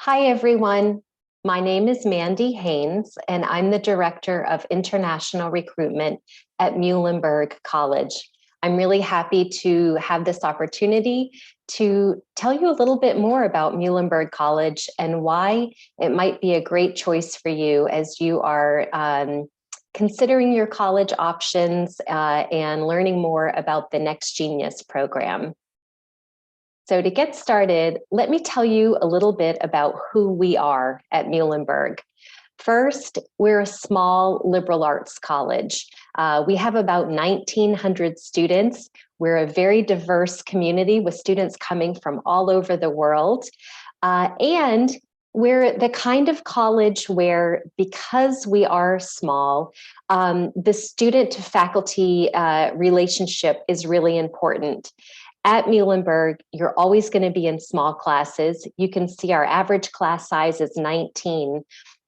Hi, everyone. My name is Mandy Haynes, and I'm the Director of International Recruitment at Muhlenberg College. I'm really happy to have this opportunity to tell you a little bit more about Muhlenberg College and why it might be a great choice for you as you are considering your college options and learning more about the Next Genius program. So to get started, let me tell you a little bit about who we are at Muhlenberg. First, we're a small liberal arts college. We have about 1,900 students. We're a very diverse community with students coming from all over the world. And we're the kind of college where, because we are small, the student to faculty relationship is really important. At Muhlenberg, you're always going to be in small classes. You can see our average class size is 19.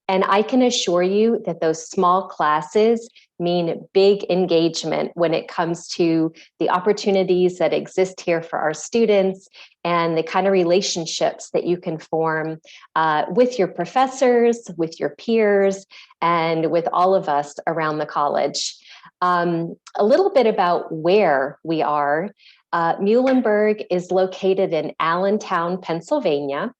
And I can assure you that those small classes mean big engagement when it comes to the opportunities that exist here for our students and the kind of relationships that you can form with your professors, with your peers, and with all of us around the college. A little bit about where we are. Muhlenberg is located in Allentown, Pennsylvania.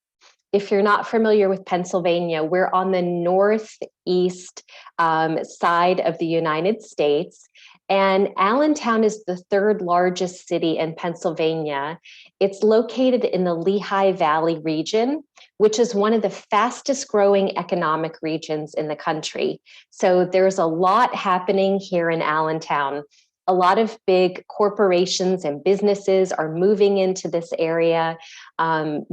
If you're not familiar with Pennsylvania, we're on the northeast side of the United States. And Allentown is the third largest city in Pennsylvania. It's located in the Lehigh Valley region, which is one of the fastest growing economic regions in the country. So there's a lot happening here in Allentown. A lot of big corporations and businesses are moving into this area,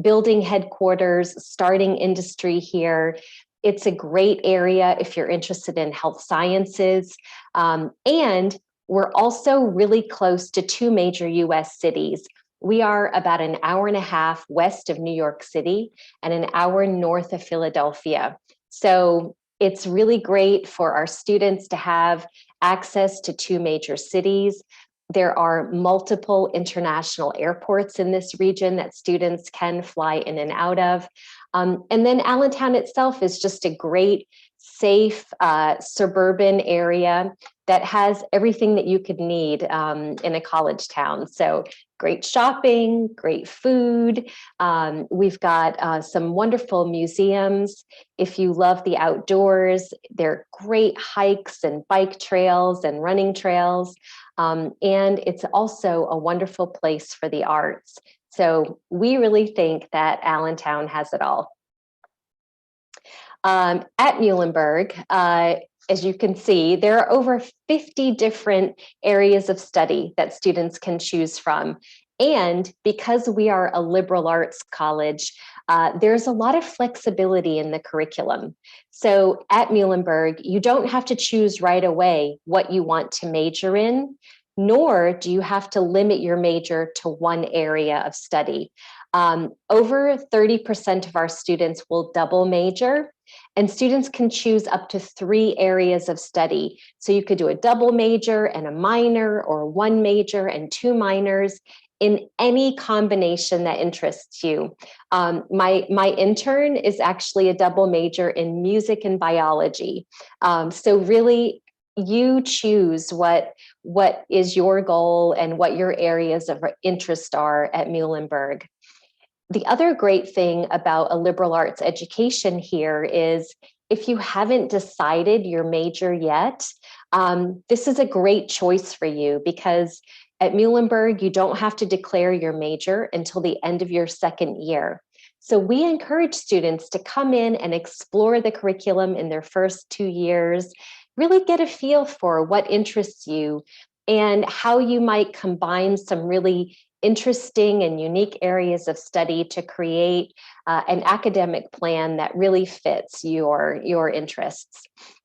building headquarters, starting industry here. It's a great area if you're interested in health sciences. And we're also really close to two major US cities. We are about an hour and a half west of New York City and an hour north of Philadelphia. So it's really great for our students to have access to two major cities. There are multiple international airports in this region that students can fly in and out of. And then Allentown itself is just a great, safe, suburban area that has everything that you could need in a college town. So great shopping, great food. We've got some wonderful museums. If you love the outdoors, there are great hikes and bike trails and running trails. And it's also a wonderful place for the arts. So we really think that Allentown has it all. At Muhlenberg, as you can see, there are over 50 different areas of study that students can choose from. And because we are a liberal arts college, there's a lot of flexibility in the curriculum. So at Muhlenberg, you don't have to choose right away what you want to major in, nor do you have to limit your major to one area of study. Over 30% of our students will double major, and students can choose up to 3 areas of study. So you could do a double major and a minor, or one major and 2 minors, in any combination that interests you. My intern is actually a double major in music and biology. So really, you choose what is your goal and what your areas of interest are at Muhlenberg. The other great thing about a liberal arts education here is if you haven't decided your major yet, this is a great choice for you, because at Muhlenberg, you don't have to declare your major until the end of your second year. So we encourage students to come in and explore the curriculum in their first 2 years, really get a feel for what interests you and how you might combine some really interesting and unique areas of study to create an academic plan that really fits your interests.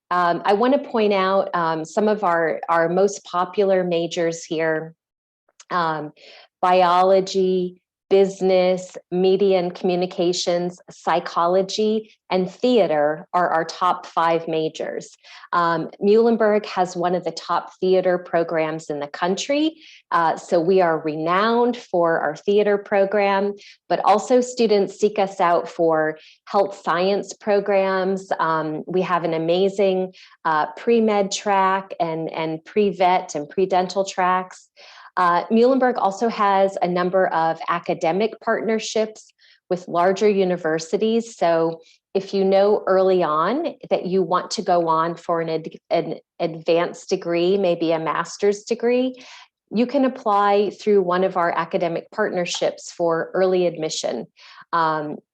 I want to point out some of our most popular majors here: biology, business, media and communications, psychology, and theater are our top 5 majors. Muhlenberg has one of the top theater programs in the country. So we are renowned for our theater program, but also students seek us out for health science programs. We have an amazing pre-med track and pre-vet and pre-dental tracks. Muhlenberg also has a number of academic partnerships with larger universities. So if you know early on that you want to go on for an advanced degree, maybe a master's degree, you can apply through one of our academic partnerships for early admission.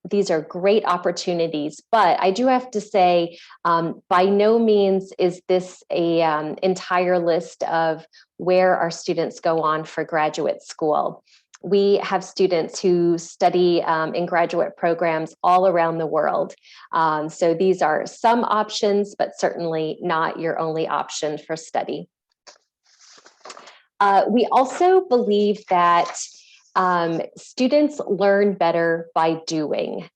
These are great opportunities, but I do have to say, by no means is this a entire list of where our students go on for graduate school. We have students who study in graduate programs all around the world. So these are some options, but certainly not your only option for study. We also believe that students learn better by doing.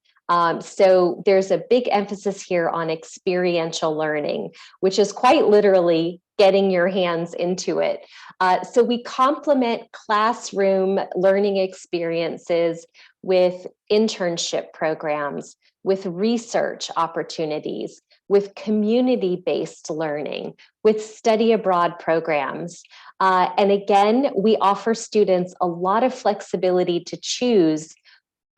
So there's a big emphasis here on experiential learning, which is quite literally getting your hands into it. So we complement classroom learning experiences with internship programs, with research opportunities, with community-based learning, with study abroad programs. And again, we offer students a lot of flexibility to choose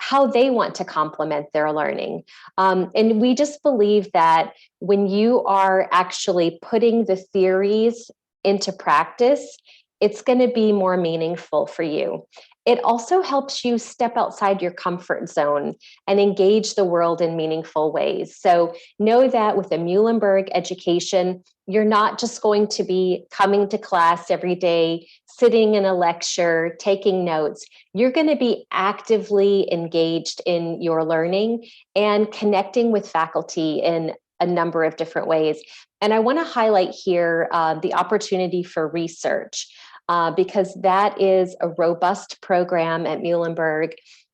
how they want to complement their learning. And we just believe that when you are actually putting the theories into practice, it's going to be more meaningful for you. It also helps you step outside your comfort zone and engage the world in meaningful ways. So know that with a Muhlenberg education, you're not just going to be coming to class every day, sitting in a lecture, taking notes. You're going to be actively engaged in your learning and connecting with faculty in a number of different ways. And I want to highlight here the opportunity for research. Because that is a robust program at Muhlenberg.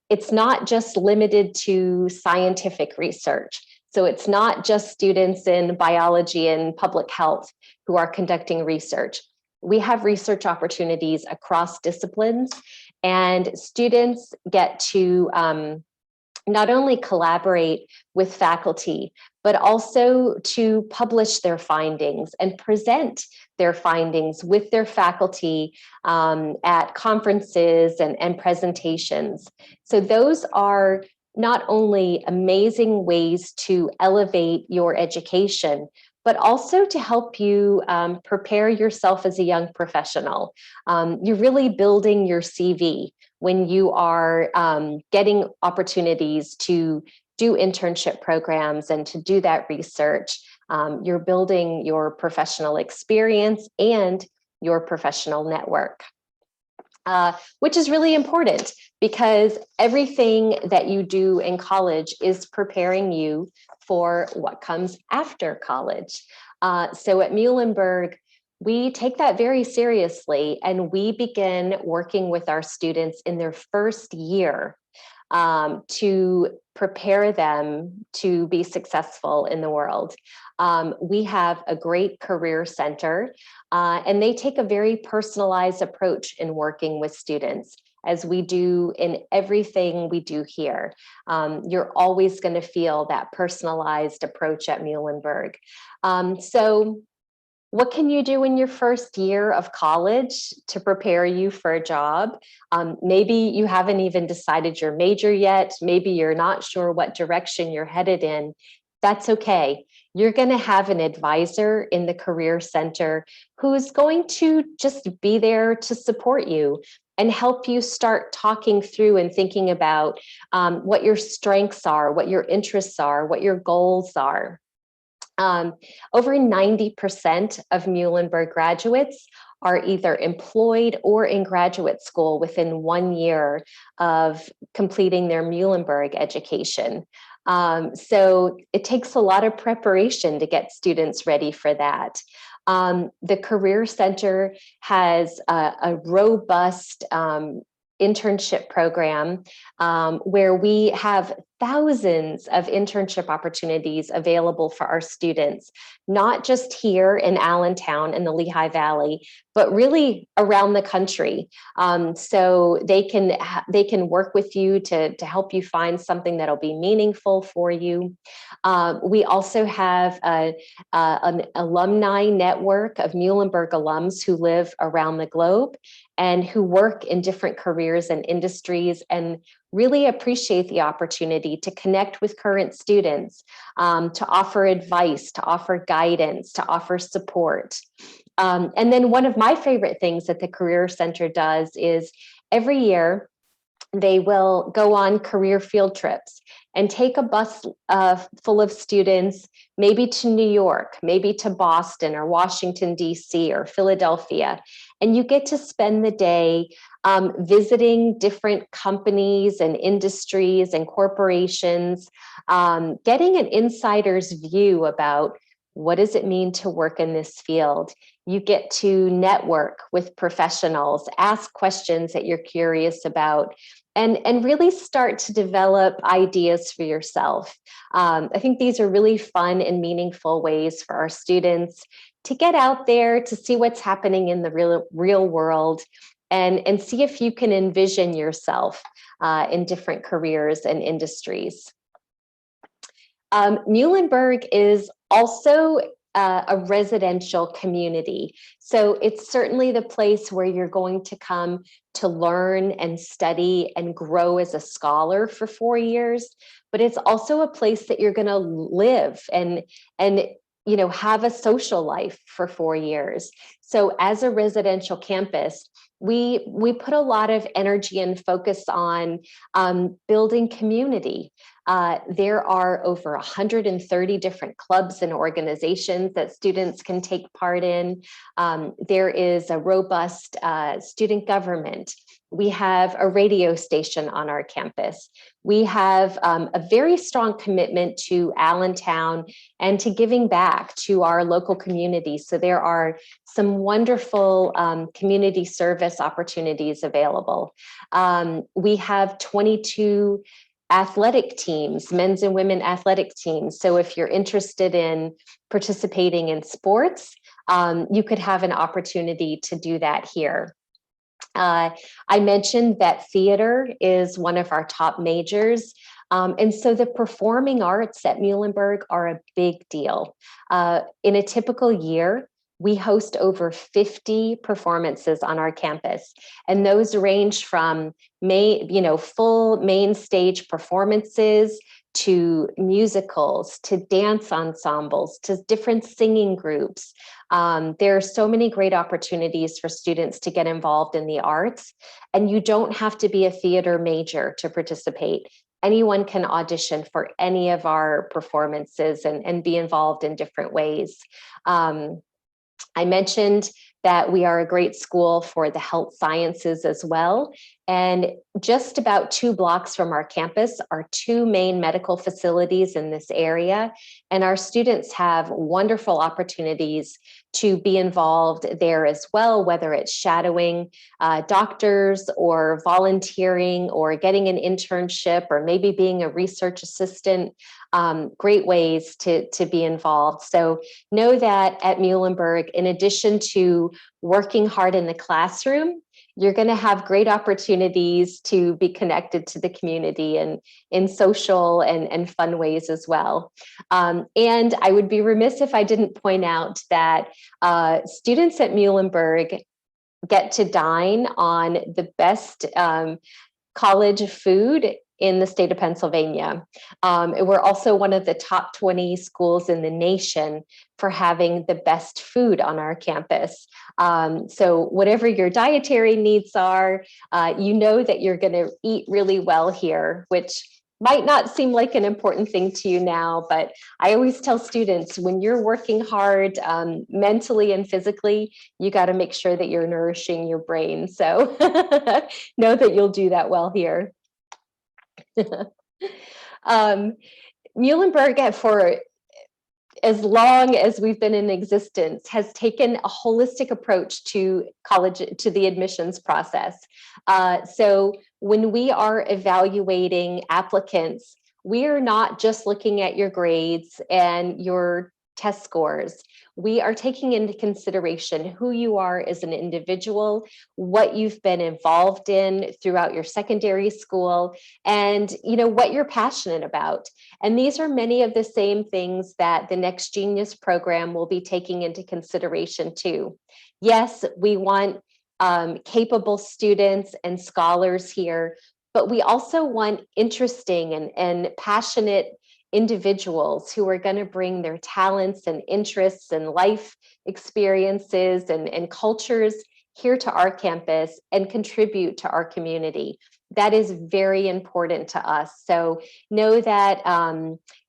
It's not just limited to scientific research. So it's not just students in biology and public health who are conducting research. We have research opportunities across disciplines, and students get to not only collaborate with faculty, but also to publish their findings and present their findings with their faculty at conferences and presentations. So those are not only amazing ways to elevate your education, but also to help you prepare yourself as a young professional. You're really building your CV when you are getting opportunities to do internship programs and to do that research. You're building your professional experience and your professional network, which is really important because everything that you do in college is preparing you for what comes after college. So at Muhlenberg, we take that very seriously, and we begin working with our students in their first year to prepare them to be successful in the world. We have a great career center, and they take a very personalized approach in working with students, as we do in everything we do here. You're always going to feel that personalized approach at Muhlenberg. So what can you do in your first year of college to prepare you for a job? Maybe you haven't even decided your major yet. Maybe you're not sure what direction you're headed in. That's okay. You're going to have an advisor in the Career Center who's going to just be there to support you and help you start talking through and thinking about what your strengths are, what your interests are, what your goals are. Over 90% of Muhlenberg graduates are either employed or in graduate school within 1 year of completing their Muhlenberg education. So it takes a lot of preparation to get students ready for that. The Career Center has a robust internship program where we have thousands of internship opportunities available for our students, not just here in Allentown in the Lehigh Valley, but really around the country. So they can work with you to help you find something that'll be meaningful for you. We also have an alumni network of Muhlenberg alums who live around the globe and who work in different careers and industries and really appreciate the opportunity to connect with current students, to offer advice, to offer guidance, to offer support. And then one of my favorite things that the Career Center does is every year they will go on career field trips and take a bus full of students, maybe to New York, maybe to Boston or Washington, D.C. or Philadelphia. And you get to spend the day visiting different companies and industries and corporations, getting an insider's view about what does it mean to work in this field. You get to network with professionals, ask questions that you're curious about, and really start to develop ideas for yourself. I think these are really fun and meaningful ways for our students to get out there, to see what's happening in the real world, and see if you can envision yourself in different careers and industries. Muhlenberg is also a residential community. So it's certainly the place where you're going to come to learn and study and grow as a scholar for 4 years, but it's also a place that you're going to live and have a social life for 4 years. So as a residential campus, we put a lot of energy and focus on building community. There are over 130 different clubs and organizations that students can take part in. There is a robust student government. We have a radio station on our campus. We have a very strong commitment to Allentown and to giving back to our local community. So there are some wonderful community service opportunities available. We have 22 athletic teams, men's and women athletic teams. So if you're interested in participating in sports, you could have an opportunity to do that here. I mentioned that theater is one of our top majors. And so the performing arts at Muhlenberg are a big deal. In a typical year, we host over 50 performances on our campus, and those range from full main stage performances to musicals, to dance ensembles, to different singing groups. There are so many great opportunities for students to get involved in the arts, and you don't have to be a theater major to participate. Anyone can audition for any of our performances and be involved in different ways. I mentioned that we are a great school for the health sciences as well. And just about 2 blocks from our campus are 2 main medical facilities in this area. And our students have wonderful opportunities to be involved there as well, whether it's shadowing doctors or volunteering or getting an internship or maybe being a research assistant. Great ways to be involved. So know that at Muhlenberg, in addition to working hard in the classroom, you're going to have great opportunities to be connected to the community and in social and fun ways as well. And I would be remiss if I didn't point out that students at Muhlenberg get to dine on the best college food in the state of Pennsylvania. We're also one of the top 20 schools in the nation for having the best food on our campus. So whatever your dietary needs are, you know that you're going to eat really well here, which might not seem like an important thing to you now, but I always tell students, when you're working hard mentally and physically, you got to make sure that you're nourishing your brain. So know that you'll do that well here. Muhlenberg, as long as we've been in existence, has taken a holistic approach to college, to the admissions process. So when we are evaluating applicants, we are not just looking at your grades and your test scores. We are taking into consideration who you are as an individual, what you've been involved in throughout your secondary school, and what you're passionate about. And these are many of the same things that the Next Genius program will be taking into consideration too. Yes, we want capable students and scholars here, but we also want interesting and passionate individuals who are going to bring their talents and interests and life experiences and cultures here to our campus and contribute to our community. That is very important to us. So know that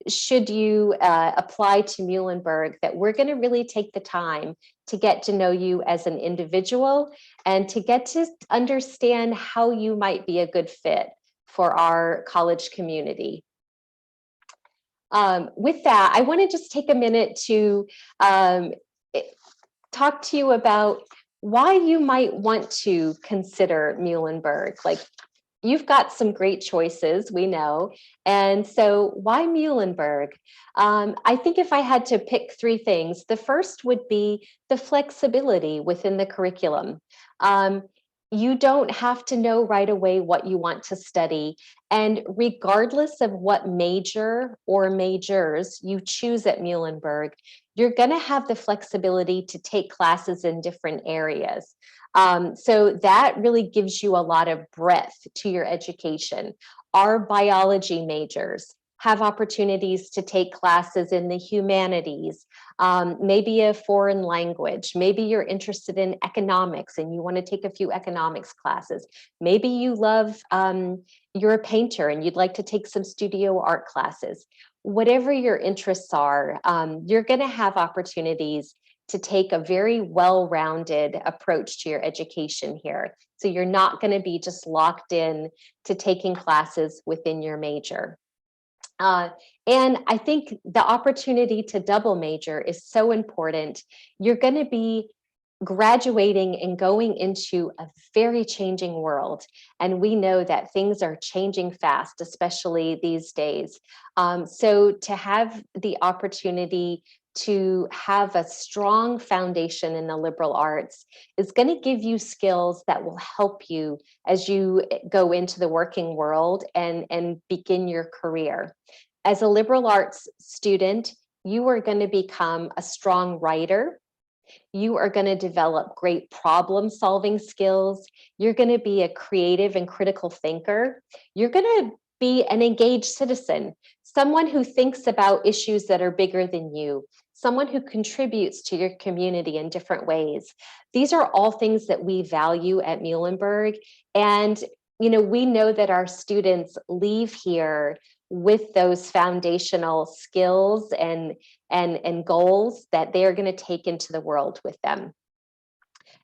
should you apply to Muhlenberg, that we're going to really take the time to get to know you as an individual and to get to understand how you might be a good fit for our college community. With that, I want to just take a minute to talk to you about why you might want to consider Muhlenberg. Like, you've got some great choices, we know. And so why Muhlenberg? I think if I had to pick three things, the first would be the flexibility within the curriculum. You don't have to know right away what you want to study. And regardless of what major or majors you choose at Muhlenberg, you're going to have the flexibility to take classes in different areas. So that really gives you a lot of breadth to your education. Our biology majors have opportunities to take classes in the humanities, maybe a foreign language. Maybe you're interested in economics and you want to take a few economics classes. Maybe you love, you're a painter and you'd like to take some studio art classes. Whatever your interests are, you're going to have opportunities to take a very well-rounded approach to your education here. So you're not going to be just locked in to taking classes within your major. And I think the opportunity to double major is so important. You're going to be graduating and going into a very changing world. And we know that things are changing fast, especially these days. So to have the opportunity to have a strong foundation in the liberal arts is going to give you skills that will help you as you go into the working world and begin your career. As a liberal arts student, you are going to become a strong writer. You are going to develop great problem solving skills. You're going to be a creative and critical thinker. You're going to be an engaged citizen, someone who thinks about issues that are bigger than you, someone who contributes to your community in different ways. These are all things that we value at Muhlenberg. And we know that our students leave here with those foundational skills and goals that they are going to take into the world with them.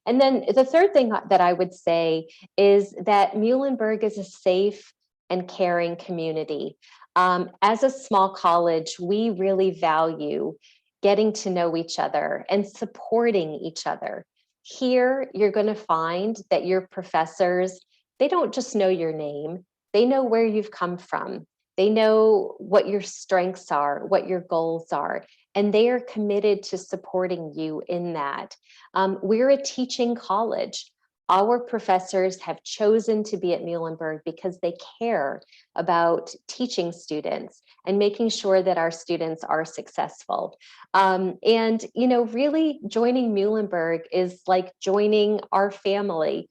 And then the third thing that I would say is that Muhlenberg is a safe and caring community. As a small college, we really value getting to know each other and supporting each other. Here, you're going to find that your professors, they don't just know your name, they know where you've come from. They know what your strengths are, what your goals are, and they are committed to supporting you in that. We're a teaching college. Our professors have chosen to be at Muhlenberg because they care about teaching students and making sure that our students are successful. And really joining Muhlenberg is like joining our family.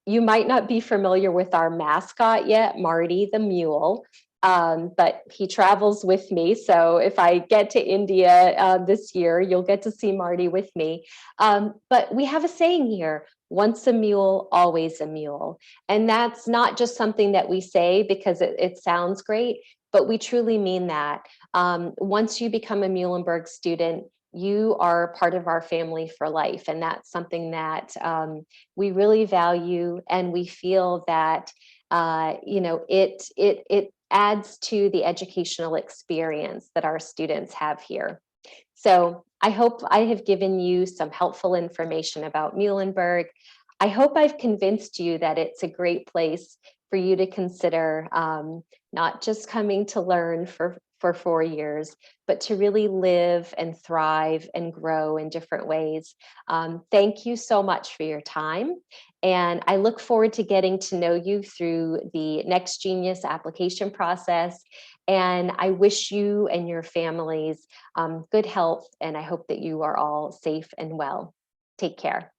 You might not be familiar with our mascot yet, Marty the mule, but he travels with me. So if I get to India this year, you'll get to see Marty with me. But we have a saying here, once a mule, always a mule. And that's not just something that we say because it sounds great, but we truly mean that. Once you become a Muhlenberg student, you are part of our family for life. And that's something that we really value. And we feel that it adds to the educational experience that our students have here. So I hope I have given you some helpful information about Muhlenberg. I hope I've convinced you that it's a great place for you to consider, not just coming to learn for 4 years, but to really live and thrive and grow in different ways. Thank you so much for your time. And I look forward to getting to know you through the Next Genius application process. And I wish you and your families good health, and I hope that you are all safe and well. Take care.